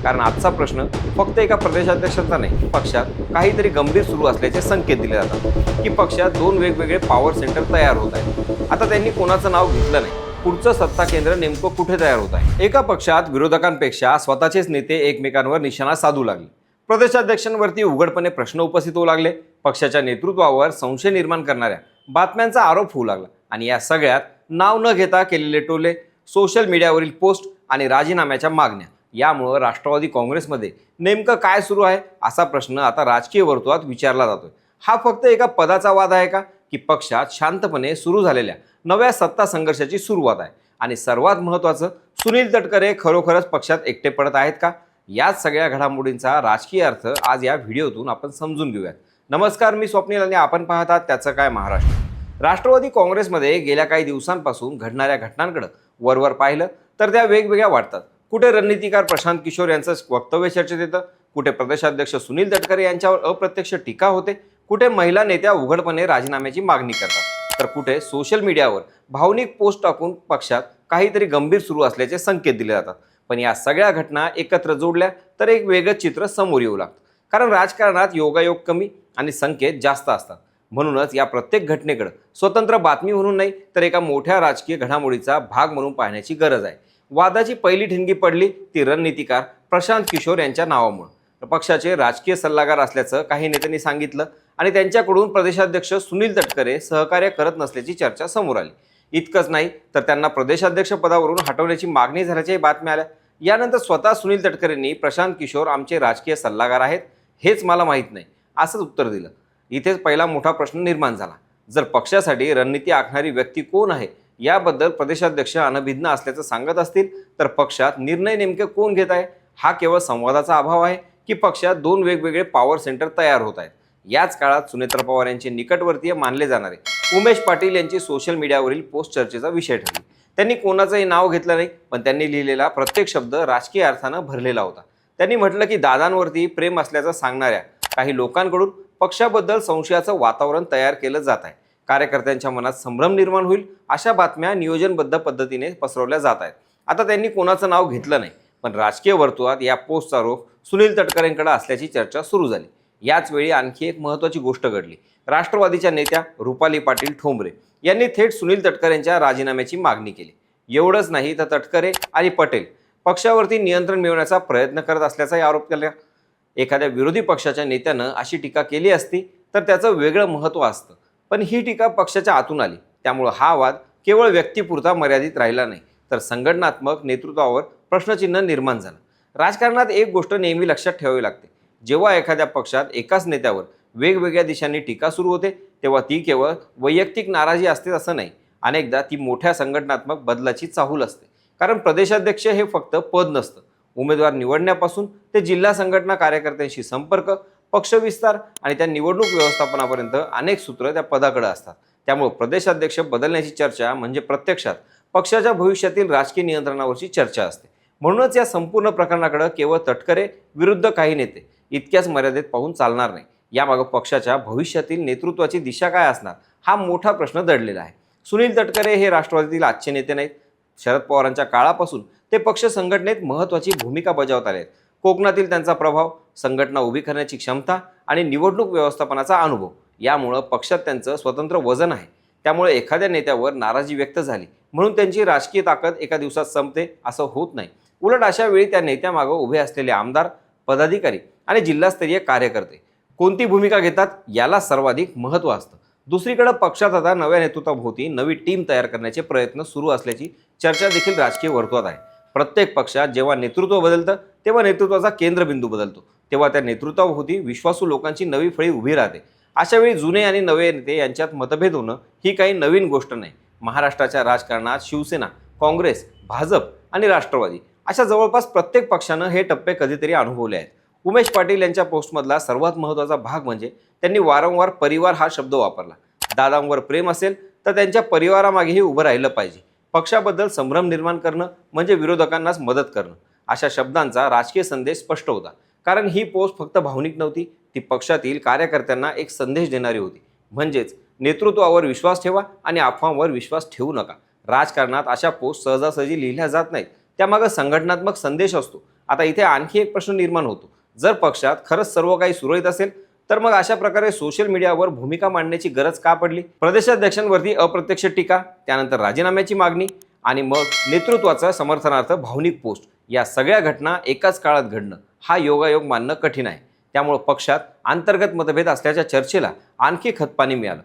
कारण आजचा प्रश्न फक्त एका प्रदेशाध्यक्षांचा नाही, पक्षात काहीतरी गंभीर सुरू असल्याचे संकेत दिले जातात की पक्षात दोन वेगवेगळे पॉवर सेंटर तयार होत आहेत. आता त्यांनी कोणाचं नाव घेतलं नाही, पुढचं सत्ता केंद्र नेमकं कुठे तयार होत आहे. एका पक्षात विरोधकांपेक्षा स्वतःचेच नेते एकमेकांवर निशाणा साधू लागले. प्रदेशाध्यक्षांवरती उघडपणे प्रश्न उपस्थित होऊ लागले. पक्षाच्या नेतृत्वावर संशय निर्माण करणाऱ्या बातम्यांचा आरोप होऊ लागला आणि या सगळ्यात नाव न घेता केलेले टोले, सोशल मीडियावरील पोस्ट आणि राजीनाम्याच्या मागण्या यामुळे राष्ट्रवादी काँग्रेसमध्ये नेमकं काय सुरू आहे असा प्रश्न आता राजकीय वर्तुळात विचारला जातोय. हा फक्त एका पदाचा वाद आहे का, की पक्षात शांतपणे सुरू झालेल्या नव्या सत्ता संघर्षाची सुरुवात आहे? आणि सर्वात महत्त्वाचं, सुनील तटकरे खरोखरच पक्षात एकटे पडत आहेत का? याच सगळ्या घडामोडींचा राजकीय अर्थ आज या व्हिडिओतून आपण समजून घेऊयात. नमस्कार, मी स्वप्नील आणि आपण पाहतात त्याचं काय महाराष्ट्र. राष्ट्रवादी काँग्रेसमध्ये गेल्या काही दिवसांपासून घडणाऱ्या घटनांकडे वरवर पाहिलं तर त्या वेगवेगळ्या वाटतात. कुठे रणनीतिकार प्रशांत किशोर यांचं वक्तव्य चर्चेत येतं, कुठे प्रदेशाध्यक्ष सुनील तटकरे यांच्यावर अप्रत्यक्ष टीका होते, कुठे महिला नेत्या उघडपणे राजीनाम्याची मागणी करतात, तर कुठे सोशल मीडियावर भावनिक पोस्ट टाकून पक्षात काहीतरी गंभीर सुरू असल्याचे संकेत दिले जातात. पण या सगळ्या घटना एकत्र जोडल्या तर एक वेगळं चित्र समोर येऊ लागतं. कारण राजकारणात योगायोग कमी आणि संकेत जास्त असतात. म्हणूनच या प्रत्येक घटनेकडे स्वतंत्र बातमी म्हणून नाही, तर एका मोठ्या राजकीय घडामोडीचा भाग म्हणून पाहण्याची गरज आहे. वादाची पहिली ठिणगी पडली ती रणनीतिकार प्रशांत किशोर यांच्या नावामुळे. पक्षाचे राजकीय सल्लागार असल्याचं काही नेत्यांनी सांगितलं आणि त्यांच्याकडून प्रदेशाध्यक्ष सुनील तटकरे सहकार्य करत नसल्याची चर्चा समोर आली. इतकंच नाही तर त्यांना प्रदेशाध्यक्ष पदावरून हटवण्याची मागणी झाल्याच्याही बातम्या आल्या. यानंतर स्वतः सुनील तटकरेंनी प्रशांत किशोर आमचे राजकीय सल्लागार आहेत, हेच मला माहीत नाही असंच उत्तर दिलं. इथेच पहिला मोठा प्रश्न निर्माण झाला. जर पक्षासाठी रणनीती आखणारी व्यक्ती कोण आहे याबद्दल प्रदेशाध्यक्ष अनभिज्ञ असल्याचं सांगत असतील, तर पक्षात निर्णय नेमके कोण घेत आहे? हा केवळ संवादाचा अभाव आहे की पक्षात दोन वेगवेगळे पॉवर सेंटर तयार होत आहेत? याच काळात सुनेत्र पवार यांचे निकटवर्तीय मानले जाणारे उमेश पाटील यांची सोशल मीडियावरील पोस्ट चर्चेचा विषय ठरली. त्यांनी कोणाचंही नाव घेतलं नाही, पण त्यांनी लिहिलेला प्रत्येक शब्द राजकीय अर्थानं भरलेला होता. त्यांनी म्हटलं की दादांवरती प्रेम असल्याचं सांगणाऱ्या काही लोकांकडून पक्षाबद्दल संशयाचं वातावरण तयार केलं जात आहे. कार्यकर्त्यांच्या मनात संभ्रम निर्माण होईल अशा बातम्या नियोजनबद्ध पद्धतीने पसरवल्या जात आहेत. आता त्यांनी कोणाचं नाव घेतलं नाही, पण राजकीय वर्तुळात या पोस्टचा रोख सुनील तटकरेंकडे असल्याची चर्चा सुरू झाली. याच वेळी आणखी एक महत्त्वाची गोष्ट घडली. राष्ट्रवादीच्या नेत्या रुपाली पाटील ठोंबरे यांनी थेट सुनील तटकरेंच्या राजीनाम्याची मागणी केली. एवढंच नाही तर तटकरे आणि पटेल पक्षावरती नियंत्रण मिळवण्याचा प्रयत्न करत असल्याचाही आरोप केला. एखाद्या विरोधी पक्षाच्या नेत्यानं अशी टीका केली असती तर त्याचं वेगळं महत्त्व असतं, पण ही टीका पक्षाच्या आतून आली. त्यामुळं हा वाद केवळ व्यक्तिपुरता मर्यादित राहिला नाही, तर संघटनात्मक नेतृत्वावर प्रश्नचिन्ह निर्माण झालं. राजकारणात एक गोष्ट नेहमी लक्षात ठेवावी लागते. जेव्हा एखाद्या पक्षात एकाच नेत्यावर वेगवेगळ्या दिशांनी टीका सुरू होते, तेव्हा ती केवळ वैयक्तिक नाराजी असते असं नाही. अनेकदा ती मोठ्या संघटनात्मक बदलाची चाहूल असते. कारण प्रदेशाध्यक्ष हे फक्त पद नसतं. उमेदवार निवडण्यापासून ते जिल्हा संघटना कार्यकर्त्यांशी संपर्क, पक्षविस्तार आणि त्या निवडणूक व्यवस्थापनापर्यंत अनेक सूत्र त्या पदाकडे असतात. त्यामुळे प्रदेशाध्यक्ष बदलण्याची चर्चा म्हणजे प्रत्यक्षात पक्षाच्या भविष्यातील राजकीय नियंत्रणावरची चर्चा असते. म्हणूनच या संपूर्ण प्रकरणाकडे केवळ तटकरे विरुद्ध काही नेते इतक्याच मर्यादेत पाहून चालणार नाही. यामागे पक्षाच्या भविष्यातील नेतृत्वाची दिशा काय असणार हा मोठा प्रश्न दडलेला आहे. सुनील तटकरे हे राष्ट्रवादीतील आजचे नेते नाहीत. शरद पवारांच्या काळापासून ते पक्ष संघटनेत महत्त्वाची भूमिका बजावत आले आहेत. कोकणातील त्यांचा प्रभाव, संघटना उभी करण्याची क्षमता आणि निवडणूक व्यवस्थापनाचा अनुभव यामुळं पक्षात त्यांचं स्वतंत्र वजन आहे. त्यामुळे एखाद्या नेत्यावर नाराजी व्यक्त झाली म्हणून त्यांची राजकीय ताकद एका दिवसात संपते असं होत नाही. उलट अशा वेळी त्या नेत्यामागं उभे असलेले आमदार, पदाधिकारी आणि जिल्हास्तरीय कार्यकर्ते कोणती भूमिका घेतात याला सर्वाधिक महत्त्व असतं. दुसरीकडे पक्षात आता नव्या नेतृत्वाभोवती नवी टीम तयार करण्याचे प्रयत्न सुरू असल्याची चर्चा देखील राजकीय वर्तुळात आहे. प्रत्येक पक्षात जेव्हा नेतृत्व बदलतं तेव्हा नेतृत्वाचा केंद्रबिंदू बदलतो. तेव्हा त्या नेतृत्वाभोवती विश्वासू लोकांची नवी फळी उभी राहते. अशा वेळी जुने आणि नवे नेते यांच्यात मतभेद होणं ही काही नवीन गोष्ट नाही. महाराष्ट्राच्या राजकारणात शिवसेना, काँग्रेस, भाजप आणि राष्ट्रवादी अशा जवळपास प्रत्येक पक्षानं हे टप्पे कधीतरी अनुभवले आहेत. उमेश पाटील यांच्या पोस्टमधला सर्वात महत्त्वाचा भाग म्हणजे त्यांनी वारंवार परिवार हा शब्द वापरला. दादांवर प्रेम असेल तर त्यांच्या परिवारामागेही उभं राहिलं पाहिजे. पक्षाबद्दल संभ्रम निर्माण करणं म्हणजे विरोधकांनाच मदत करणं. अशा शब्दांचा राजकीय संदेश स्पष्ट होता. कारण ही पोस्ट फक्त भावनिक नव्हती, ती पक्षातील कार्यकर्त्यांना एक संदेश देणारी होती. म्हणजेच नेतृत्वावर विश्वास ठेवा आणि अफवांवर विश्वास ठेवू नका. राजकारणात अशा पोस्ट सहजासहजी लिहिल्या जात नाहीत. त्यामागे संघटनात्मक संदेश असतो आता इथे आणखी एक प्रश्न निर्माण होतो, जर पक्षात खरंच सर्व काही सुरळीत असेल तर मग अशा प्रकारे सोशल मीडियावर भूमिका मांडण्याची गरज का पडली? प्रदेशाध्यक्षांवरती अप्रत्यक्ष टीका, त्यानंतर राजीनाम्याची मागणी आणि मग नेतृत्वाचा समर्थनार्थ भावनिक पोस्ट, या सगळ्या घटना एकाच काळात घडणं हा योगायोग मानणं कठीण आहे. त्यामुळे पक्षात अंतर्गत मतभेद असल्याच्या चर्चेला आणखी खतपाणी मिळालं.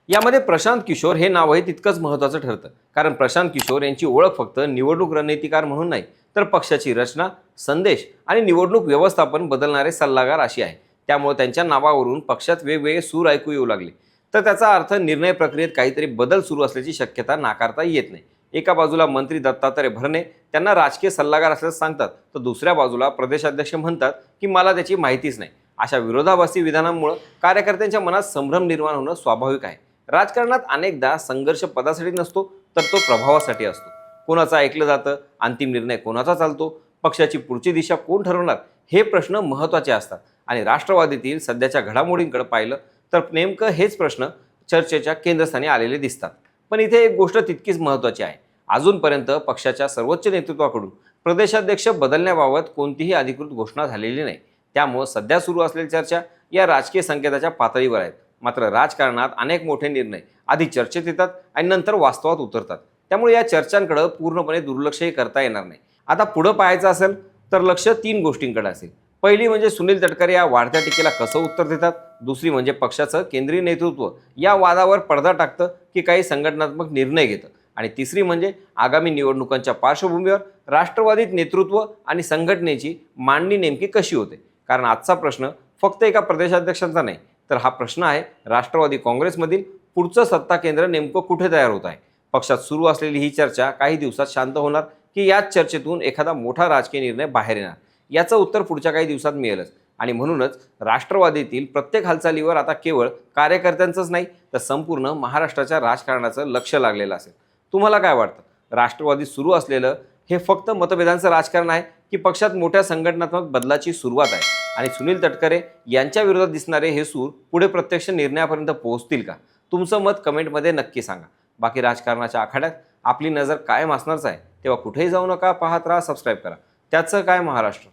यामध्ये प्रशांत किशोर हे नावही तितकंच महत्त्वाचं ठरतं, कारण प्रशांत किशोर यांची ओळख फक्त निवडणूक रणनीतिकार म्हणून नाही, तर पक्षाची रचना, संदेश आणि निवडणूक व्यवस्थापन बदलणारे सल्लागार अशी आहे. त्यामुळे त्यांच्या नावावरून पक्षात वेगवेगळे सूर ऐकू येऊ लागले, तर त्याचा अर्थ निर्णय प्रक्रियेत काहीतरी बदल सुरू असल्याची शक्यता नाकारता येत नाही. एका बाजूला मंत्री दत्तात्रय भरणे त्यांना राजकीय सल्लागार असल्याचं सांगतात, तर दुसऱ्या बाजूला प्रदेशाध्यक्ष म्हणतात की मला त्याची माहितीच नाही. अशा विरोधाभासी विधानांमुळे कार्यकर्त्यांच्या मनात संभ्रम निर्माण होणं स्वाभाविक आहे. राजकारणात अनेकदा संघर्ष पदासाठी नसतो, तर तो प्रभावासाठी असतो. कोणाचं ऐकलं जातं, अंतिम निर्णय कोणाचा चालतो, पक्षाची पुढची दिशा कोण ठरवणार, हे प्रश्न महत्त्वाचे असतात. आणि राष्ट्रवादीतील सध्याच्या घडामोडींकडे पाहिलं तर नेमकं हेच प्रश्न चर्चेच्या केंद्रस्थानी आलेले दिसतात. पण इथे एक गोष्ट तितकीच महत्त्वाची आहे, अजूनपर्यंत पक्षाच्या सर्वोच्च नेतृत्वाकडून प्रदेशाध्यक्ष बदलण्याबाबत कोणतीही अधिकृत घोषणा झालेली नाही. त्यामुळे सध्या सुरू असलेली चर्चा या राजकीय संकेताच्या पातळीवर आहेत. मात्र राजकारणात अनेक मोठे निर्णय आधी चर्चेत येतात आणि नंतर वास्तवात उतरतात. त्यामुळे या चर्चांकडे पूर्णपणे दुर्लक्षही करता येणार नाही. आता पुढं पाहायचं असेल तर लक्ष 3 गोष्टींकडे असेल. पहिली म्हणजे सुनील तटकरे या वाढत्या टीकेला कसं उत्तर देतात. दुसरी म्हणजे पक्षाचं केंद्रीय नेतृत्व या वादावर पडदा टाकतं की काही संघटनात्मक निर्णय घेतं. आणि तिसरी म्हणजे आगामी निवडणुकांच्या पार्श्वभूमीवर राष्ट्रवादीत नेतृत्व आणि संघटनेची मांडणी नेमकी कशी होते. कारण आजचा प्रश्न फक्त एका प्रदेशाध्यक्षांचा नाही, तर हा प्रश्न आहे राष्ट्रवादी काँग्रेसमधील पुढचं सत्ता केंद्र नेमकं कुठे तयार होत आहे. पक्षात सुरू असलेली ही चर्चा काही दिवसात शांत होणार की याच चर्चेतून एखादा मोठा राजकीय निर्णय बाहेर येणार, याचं उत्तर पुढच्या काही दिवसात मिळेलच. आणि म्हणूनच राष्ट्रवादीतील प्रत्येक हालचालीवर आता केवळ कार्यकर्त्यांचंच नाही, तर संपूर्ण महाराष्ट्राच्या राजकारणाचं लक्ष लागलेलं असेल. तुम्हाला काय वाटतं, राष्ट्रवादीत सुरू असलेलं हे फक्त मतभेदांचं राजकारण आहे की पक्षात मोठ्या संघटनात्मक बदलाची सुरुवात आहे? आणि सुनील तटकरे यांच्या विरोधात दिसणारे हे सूर पुढे प्रत्यक्ष निर्णयापर्यंत पोहोचतील का? तुमचं मत कमेंटमध्ये नक्की सांगा. बाकी राजकारणाच्या आखाड्यात आपली नजर कायम असणारच आहे, तेव्हा कुठेही जाऊ नका, पाहत राहा, सबस्क्राईब करा. त्याचं काय महाराष्ट्र.